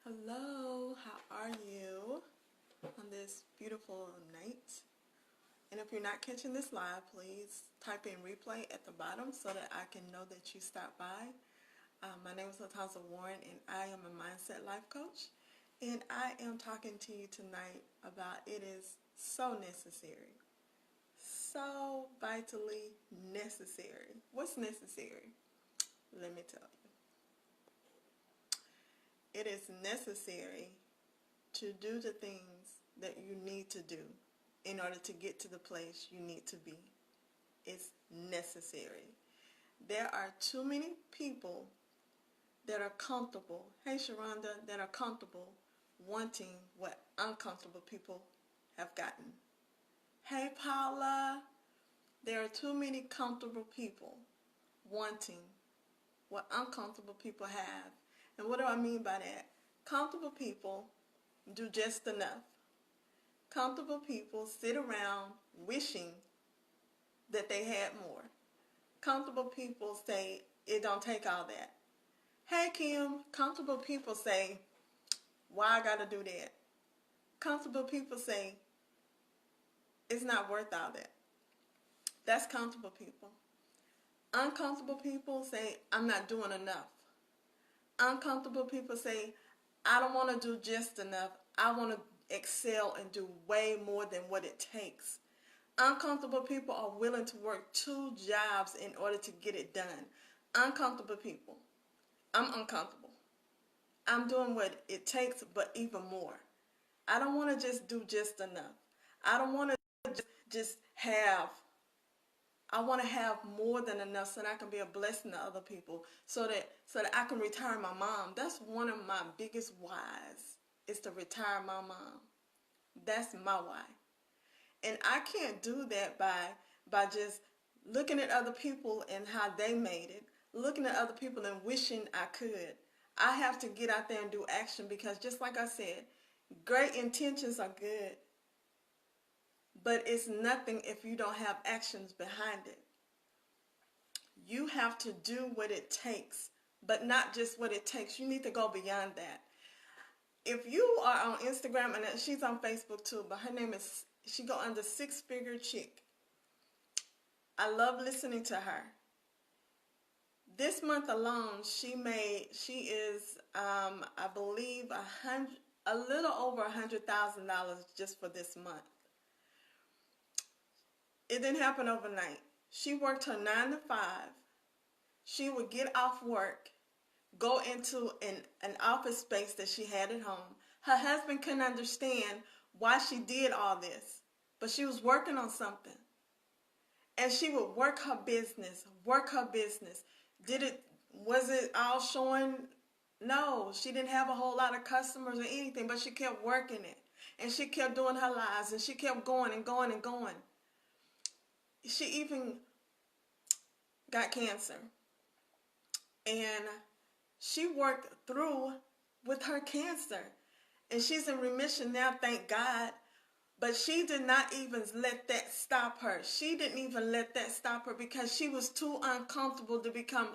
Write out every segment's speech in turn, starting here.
Hello, how are you on this beautiful night? And if you're not catching this live, please type in replay at the bottom so that I can know that you stopped by. My name is Latanza Warren, and I am a mindset life coach. And I am talking to you tonight about it is so necessary, so vitally necessary. What's necessary? Let me tell you. It is necessary to do the things that you need to do in order to get to the place you need to be. It's necessary. There are too many people that are comfortable, hey Sharonda, that are comfortable wanting what uncomfortable people have gotten. Hey Paula, there are too many comfortable people wanting what uncomfortable people have. And what do I mean by that? Comfortable people do just enough. Comfortable people sit around wishing that they had more. Comfortable people say, it don't take all that. Hey Kim, comfortable people say, why I gotta do that? Comfortable people say, it's not worth all that. That's comfortable people. Uncomfortable people say, I'm not doing enough. Uncomfortable people say, I don't want to do just enough. I want to excel and do way more than what it takes. Uncomfortable people are willing to work 2 jobs in order to get it done. Uncomfortable people. I'm uncomfortable. I'm doing what it takes, but even more. I don't want to just do just enough. I don't want to just have. I want to have more than enough so that I can be a blessing to other people, so that I can retire my mom. That's one of my biggest whys, is to retire my mom. That's my why. And I can't do that by just looking at other people and how they made it, looking at other people and wishing I could. I have to get out there and do action, because just like I said, great intentions are good, but it's nothing if you don't have actions behind it. You have to do what it takes, but not just what it takes. You need to go beyond that. If you are on Instagram, and she's on Facebook too, but her name is, she go under Six Figure Chick. I love listening to her. This month alone, she is, I believe, a little over $100,000 just for this month. It didn't happen overnight. She worked her 9 to 5. She would get off work, go into an office space that she had at home. Her husband couldn't understand why she did all this, but she was working on something. And she would work her business. Was it all showing? No, she didn't have a whole lot of customers or anything, but she kept working it. And she kept doing her lives, and she kept going and going and going. She even got cancer. And she worked through with her cancer. And she's in remission now, thank God. But she did not even let that stop her. She didn't even let that stop her, because she was too uncomfortable to become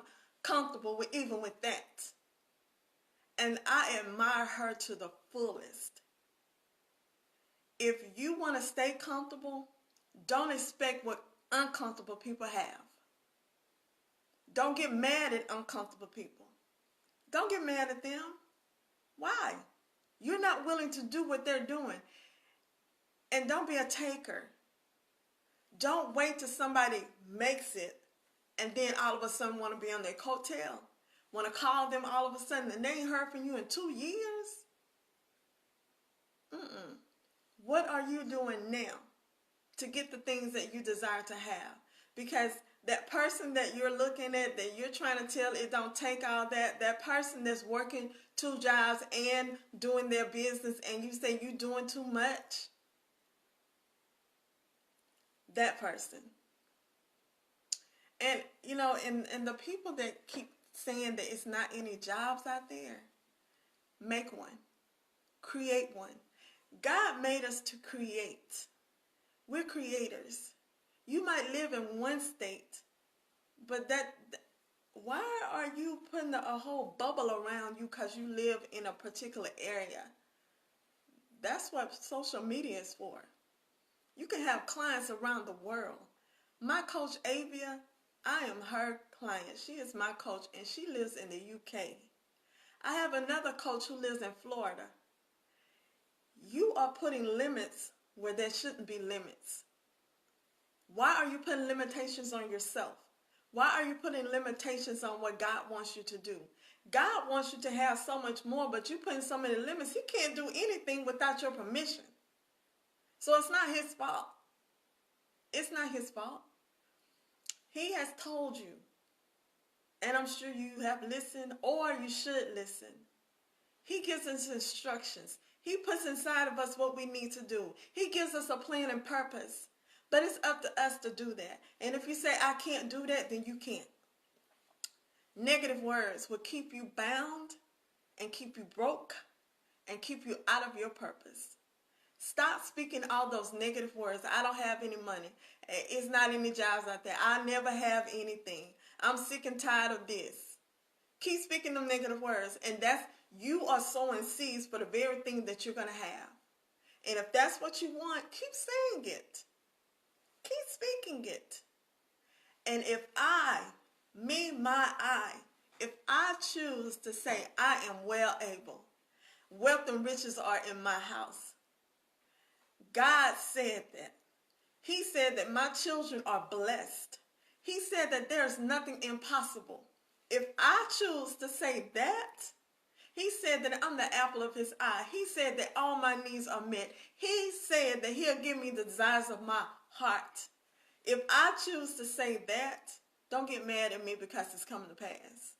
comfortable even with that. And I admire her to the fullest. If you want to stay comfortable, don't expect what uncomfortable people have. Don't get mad at uncomfortable people. Don't get mad at them. Why? You're not willing to do what they're doing. And don't be a taker. Don't wait till somebody makes it and then all of a sudden want to be on their coattail. Want to call them all of a sudden and they ain't heard from you in 2 years? What are you doing now to get the things that you desire to have? Because that person that you're looking at, that you're trying to tell it don't take all that, that person that's working 2 jobs and doing their business, and you say you're doing too much, that person. And, you know, and the people that keep saying that it's not any jobs out there, make one. Create one. God made us to create. We're creators. You might live in one state, but Why are you putting a whole bubble around you because you live in a particular area? That's what social media is for. You can have clients around the world. My coach Avia, I am her client. She is my coach and she lives in the UK. I have another coach who lives in Florida. You are putting limits where there shouldn't be limits. Why are you putting limitations on yourself? Why are you putting limitations on what God wants you to do? God wants you to have so much more, but you're putting so many limits. He can't do anything without your permission. So it's not his fault. It's not his fault. He has told you, and I'm sure you have listened or you should listen. He gives us instructions. He puts inside of us what we need to do. He gives us a plan and purpose. But it's up to us to do that. And if you say, I can't do that, then you can't. Negative words will keep you bound and keep you broke and keep you out of your purpose. Stop speaking all those negative words. I don't have any money. It's not any jobs out there. I never have anything. I'm sick and tired of this. Keep speaking them negative words. And you are sowing seeds for the very thing that you're going to have. And if that's what you want, keep saying it. Keep speaking it. And if if I choose to say I am well able, wealth and riches are in my house. God said that. He said that my children are blessed. He said that there's nothing impossible. If I choose to say that, he said that I'm the apple of his eye. He said that all my needs are met. He said that he'll give me the desires of my heart. If I choose to say that, don't get mad at me because it's coming to pass.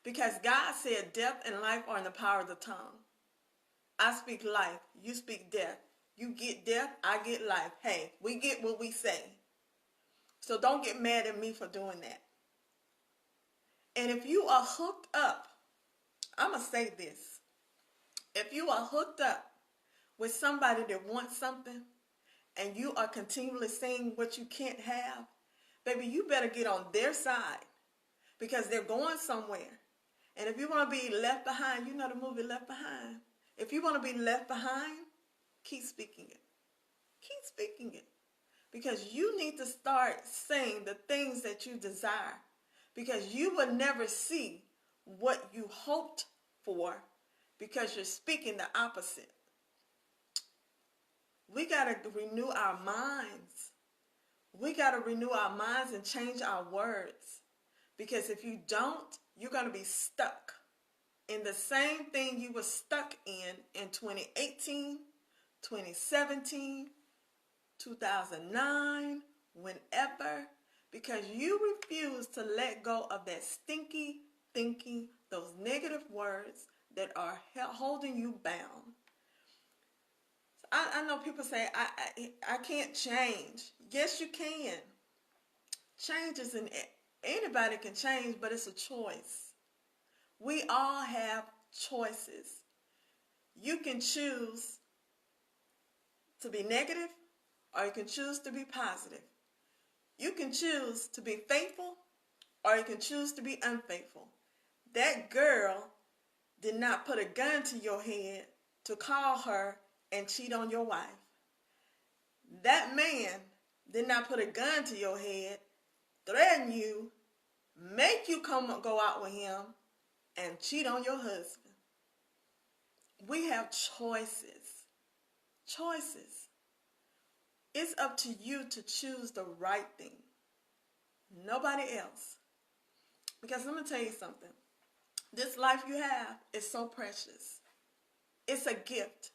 Because God said death and life are in the power of the tongue. I speak life. You speak death. You get death. I get life. Hey, we get what we say. So don't get mad at me for doing that. And if you are hooked up, I'm going to say this. If you are hooked up with somebody that wants something and you are continually saying what you can't have, baby, you better get on their side because they're going somewhere. And if you want to be left behind, you know the movie Left Behind. If you want to be left behind, keep speaking it. Keep speaking it. Because you need to start saying the things that you desire. Because you will never see what you hoped for because you're speaking the opposite. We got to renew our minds. We got to renew our minds and change our words. Because if you don't, you're going to be stuck in the same thing you were stuck in 2018, 2017, 2009, whenever, because you refuse to let go of that stinky thinking, those negative words that are holding you bound. I know people say, I can't change. Yes, you can. Change isn't, anybody can change, but it's a choice. We all have choices. You can choose to be negative or you can choose to be positive. You can choose to be faithful or you can choose to be unfaithful. That girl did not put a gun to your head to call her and cheat on your wife. That man did not put a gun to your head, threaten you, make you go out with him, and cheat on your husband. We have choices. Choices. It's up to you to choose the right thing. Nobody else. Because let me tell you something. This life you have is so precious. It's a gift.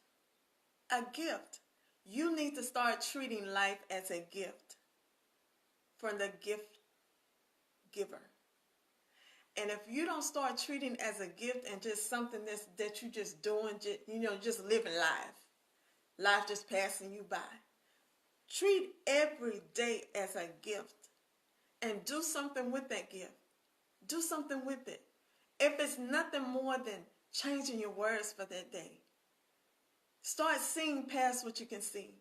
A gift. You need to start treating life as a gift from the gift giver. And if you don't start treating as a gift and just something that you just doing, just living life just passing you by. Treat every day as a gift and do something with that gift. Do something with it. If it's nothing more than changing your words for that day. Start seeing past what you can see.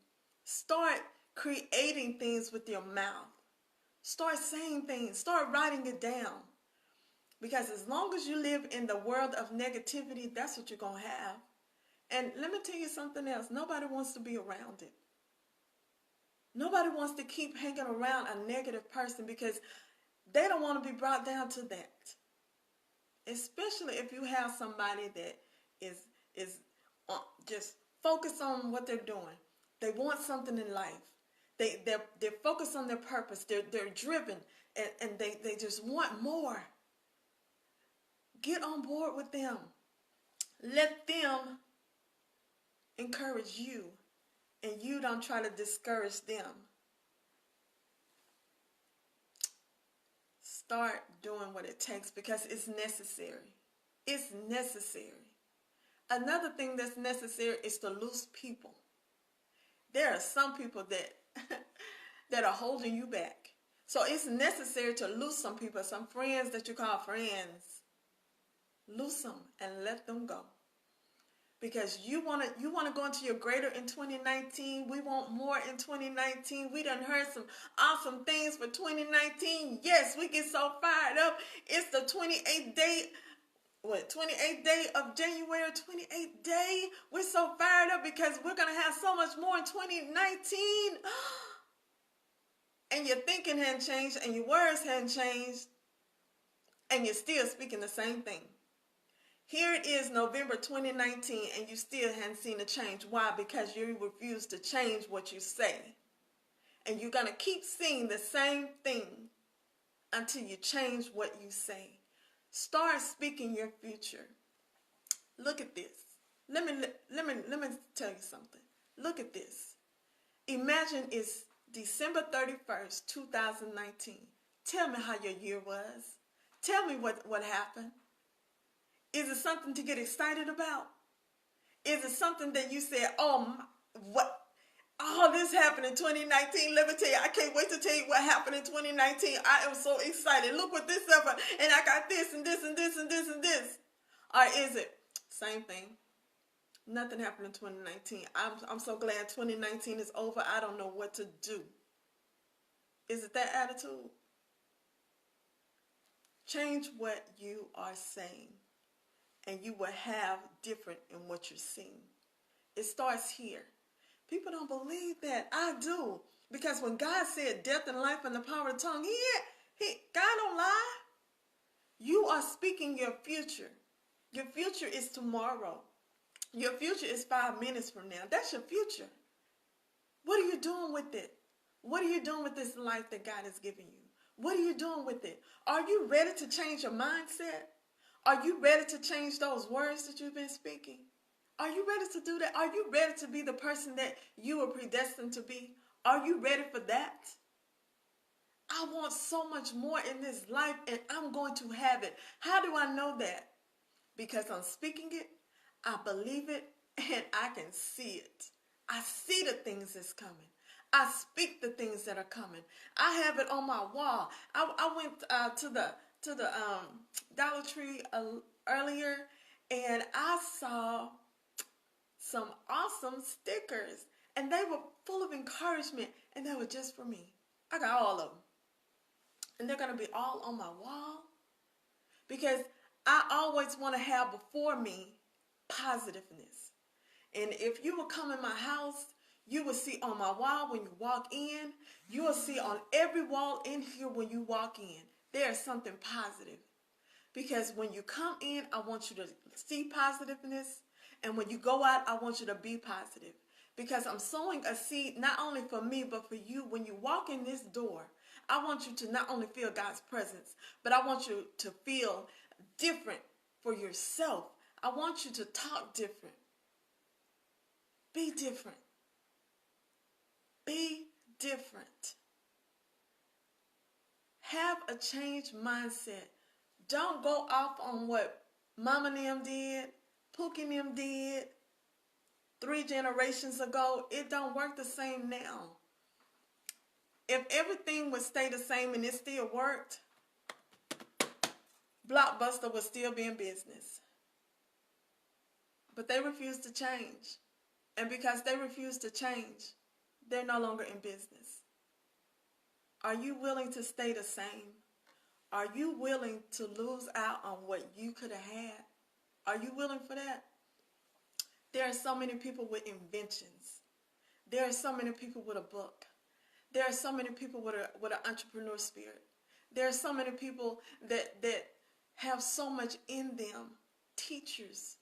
Start creating things with your mouth. Start saying things. Start writing it down. Because as long as you live in the world of negativity, that's what you're going to have. And let me tell you something else. Nobody wants to be around it. Nobody wants to keep hanging around a negative person because they don't want to be brought down to that. Especially if you have somebody that is just focused on what they're doing. They want something in life. They're focused on their purpose. They're driven and they just want more. Get on board with them. Let them encourage you, and you don't try to discourage them. Start doing what it takes because it's necessary. It's necessary. Another thing that's necessary is to lose people. There are some people that that are holding you back. So it's necessary to lose some people, some friends that you call friends. Lose them and let them go. Because you want to go into your greater in 2019. We want more in 2019. We done heard some awesome things for 2019. Yes, we get so fired up. It's the 28th day. 28th day of January, 28th day. We're so fired up because we're going to have so much more in 2019. And your thinking hadn't changed and your words hadn't changed. And you're still speaking the same thing. Here it is, November 2019, and you still haven't seen a change. Why? Because you refuse to change what you say. And you're going to keep saying the same thing until you change what you say. Start speaking your future. Look at this. Let me tell you something. Look at this. Imagine it's December 31st, 2019. Tell me how your year was. Tell me what happened. Is it something to get excited about? Is it something that you said, what? Oh, this happened in 2019. Let me tell you, I can't wait to tell you what happened in 2019. I am so excited. Look what this happened. And I got this and this and this and this and this. Or is it same thing? Nothing happened in 2019. I'm so glad 2019 is over. I don't know what to do. Is it that attitude? Change what you are saying. And you will have different in what you're seeing. It starts here. People don't believe that. I do. Because when God said death and life and the power of the tongue, God don't lie. You are speaking your future. Your future is tomorrow. Your future is 5 minutes from now. That's your future. What are you doing with it? What are you doing with this life that God has given you? What are you doing with it? Are you ready to change your mindset? Are you ready to change those words that you've been speaking? Are you ready to do that? Are you ready to be the person that you were predestined to be? Are you ready for that? I want so much more in this life and I'm going to have it. How do I know that? Because I'm speaking it, I believe it, and I can see it. I see the things that's coming. I speak the things that are coming. I have it on my wall. I went to the Dollar Tree earlier, and I saw some awesome stickers, and they were full of encouragement, and they were just for me. I got all of them, and they're going to be all on my wall because I always want to have before me positiveness. And if you will come in my house, you will see on my wall when you walk in, you will see on every wall in here when you walk in, there's something positive. Because when you come in, I want you to see positiveness. And when you go out, I want you to be positive. Because I'm sowing a seed not only for me, but for you. When you walk in this door, I want you to not only feel God's presence, but I want you to feel different for yourself. I want you to talk different. Be different. Be different. Have a changed mindset. Don't go off on what Mama and them did, Pookie and them did 3 generations ago. It don't work the same now. If everything would stay the same and it still worked, Blockbuster would still be in business. But they refuse to change. And because they refuse to change, they're no longer in business. Are you willing to stay the same? Are you willing to lose out on what you could have had? Are you willing for that? There are so many people with inventions. There are so many people with a book. There are so many people with an entrepreneur spirit. There are so many people that have so much in them, teachers,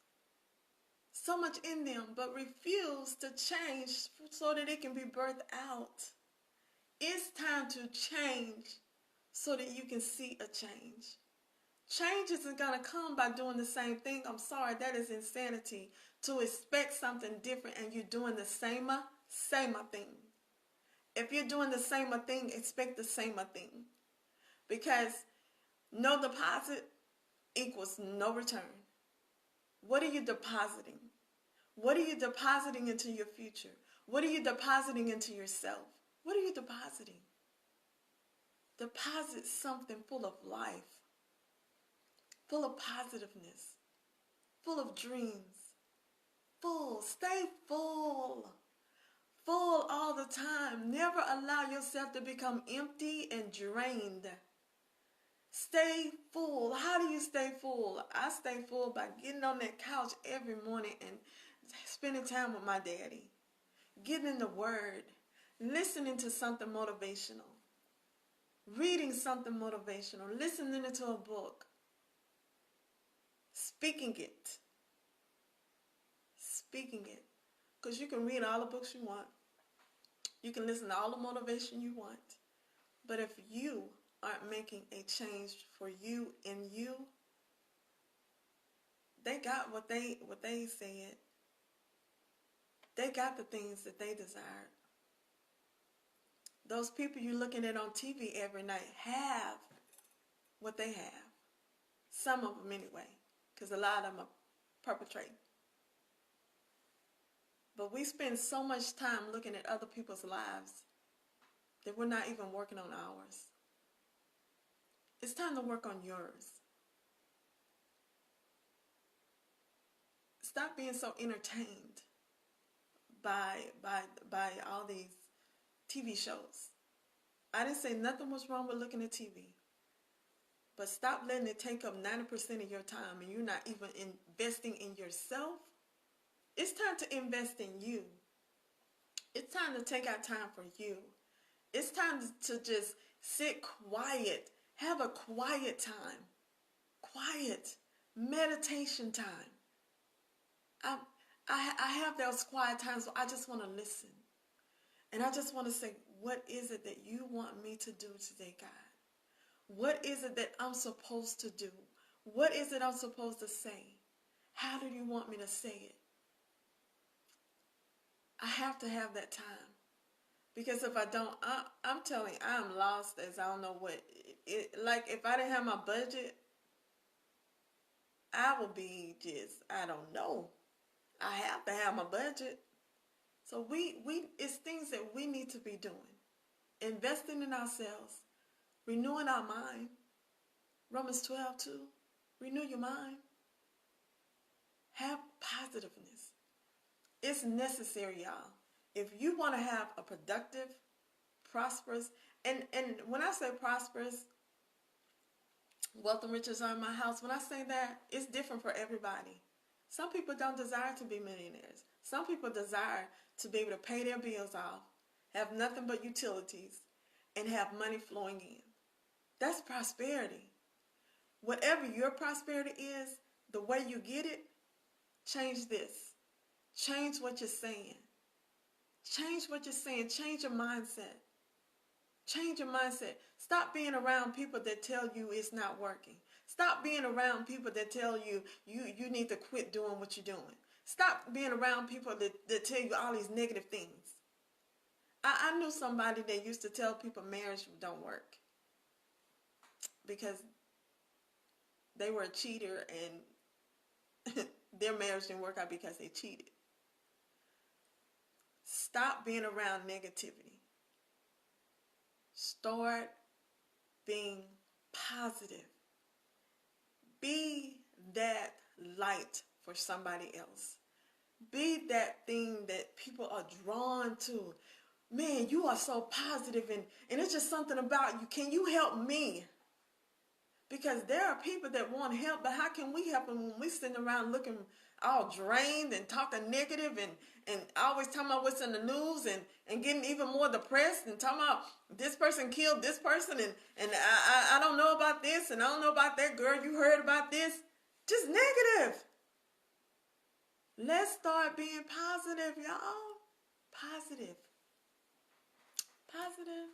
so much in them, but refuse to change so that it can be birthed out. It's time to change so that you can see a change. Change isn't going to come by doing the same thing. I'm sorry, that is insanity. To expect something different and you're doing the same thing. If you're doing the same thing, expect the same thing. Because no deposit equals no return. What are you depositing? What are you depositing into your future? What are you depositing into yourself? What are you depositing? Deposit something full of life, full of positiveness, full of dreams, stay full all the time. Never allow yourself to become empty and drained. Stay full. How do you stay full? I stay full by getting on that couch every morning and spending time with my daddy, getting in the Word, listening to something motivational, reading something motivational, listening to a book, speaking it. Because you can read all the books you want. You can listen to all the motivation you want. But if you aren't making a change for you in you, they got what they said. They got the things that they desired. Those people you're looking at on TV every night have what they have. Some of them anyway, because a lot of them are perpetrating. But we spend so much time looking at other people's lives that we're not even working on ours. It's time to work on yours. Stop being so entertained by all these TV shows. I didn't say nothing was wrong with looking at TV. But stop letting it take up 90% of your time and you're not even investing in yourself. It's time to invest in you. It's time to take out time for you. It's time to just sit quiet. Have a quiet time. Quiet. Meditation time. I have those quiet times where I just want to listen. And I just want to say, what is it that you want me to do today, God? What is it that I'm supposed to do? What is it I'm supposed to say? How do you want me to say it? I have to have that time. Because if I don't, I'm telling you, I'm lost as I don't know what. Like, if I didn't have my budget, I would be just, I don't know. I have to have my budget. So it's things that we need to be doing. Investing in ourselves. Renewing our mind. Romans 12:2. Renew your mind. Have positiveness. It's necessary, y'all. If you want to have a productive, prosperous, and when I say prosperous, wealth and riches are in my house, when I say that, it's different for everybody. Some people don't desire to be millionaires. Some people desire to be able to pay their bills off, have nothing but utilities, and have money flowing in. That's prosperity. Whatever your prosperity is, the way you get it, change this. Change what you're saying. Change what you're saying. Change your mindset. Change your mindset. Stop being around people that tell you it's not working. Stop being around people that tell you you need to quit doing what you're doing. Stop being around people that tell you all these negative things. I knew somebody that used to tell people marriage don't work because they were a cheater and their marriage didn't work out because they cheated. Stop being around negativity. Start being positive. Be that light for somebody else. Be that thing that people are drawn to. Man, you are so positive and it's just something about you. Can you help me? Because there are people that want help, but how can we help them when we sitting around looking all drained and talking negative and always talking about what's in the news and getting even more depressed and talking about this person killed this person and I don't know about this and I don't know about that girl, you heard about this. Just negative. Let's start being positive, y'all. Positive. Positive.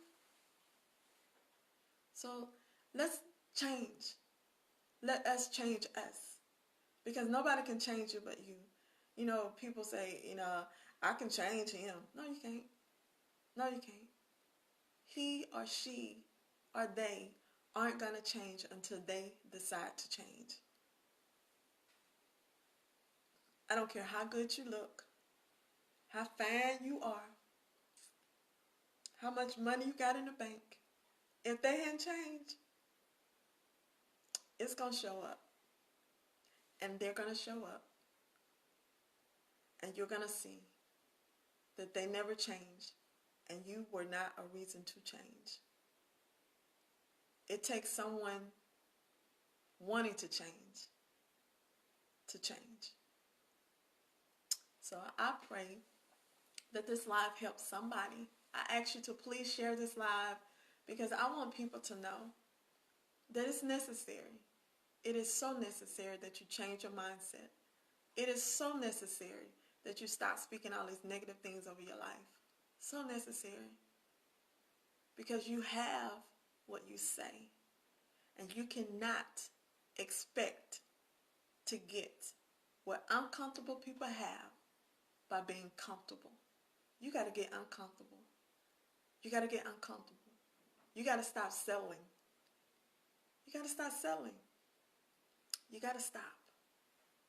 So let's change. Let us change us. Because nobody can change you but you. You know, people say, I can change him. No, you can't. No, you can't. He or she or they aren't going to change until they decide to change. I don't care how good you look, how fine you are, how much money you got in the bank. If they hadn't changed, it's going to show up. And they're going to show up. And you're going to see that they never changed. And you were not a reason to change. It takes someone wanting to change. So I pray that this live helps somebody. I ask you to please share this live because I want people to know that it's necessary. It is so necessary that you change your mindset. It is so necessary that you stop speaking all these negative things over your life. So necessary. Because you have what you say. And you cannot expect to get what uncomfortable people have by being comfortable. You got to get uncomfortable. You got to get uncomfortable. You got to stop selling. You got to stop selling. You got to stop.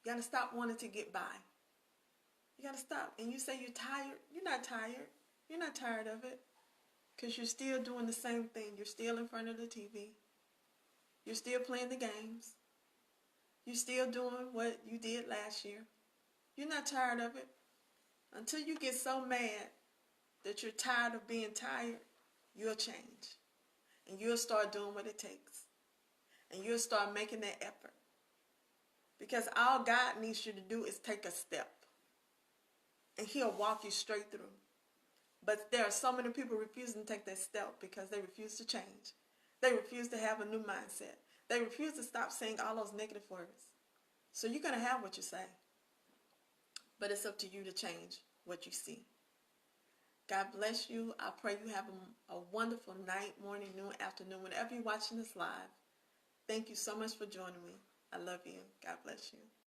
You got to stop wanting to get by. You got to stop. And you say you're tired. You're not tired. You're not tired of it. Because you're still doing the same thing. You're still in front of the TV. You're still playing the games. You're still doing what you did last year. You're not tired of it. Until you get so mad that you're tired of being tired, you'll change. And you'll start doing what it takes. And you'll start making that effort. Because all God needs you to do is take a step. And He'll walk you straight through. But there are so many people refusing to take that step because they refuse to change. They refuse to have a new mindset. They refuse to stop saying all those negative words. So you're going to have what you say. But it's up to you to change what you see. God bless you. I pray you have a wonderful night, morning, noon, afternoon, whenever you're watching this live. Thank you so much for joining me. I love you. God bless you.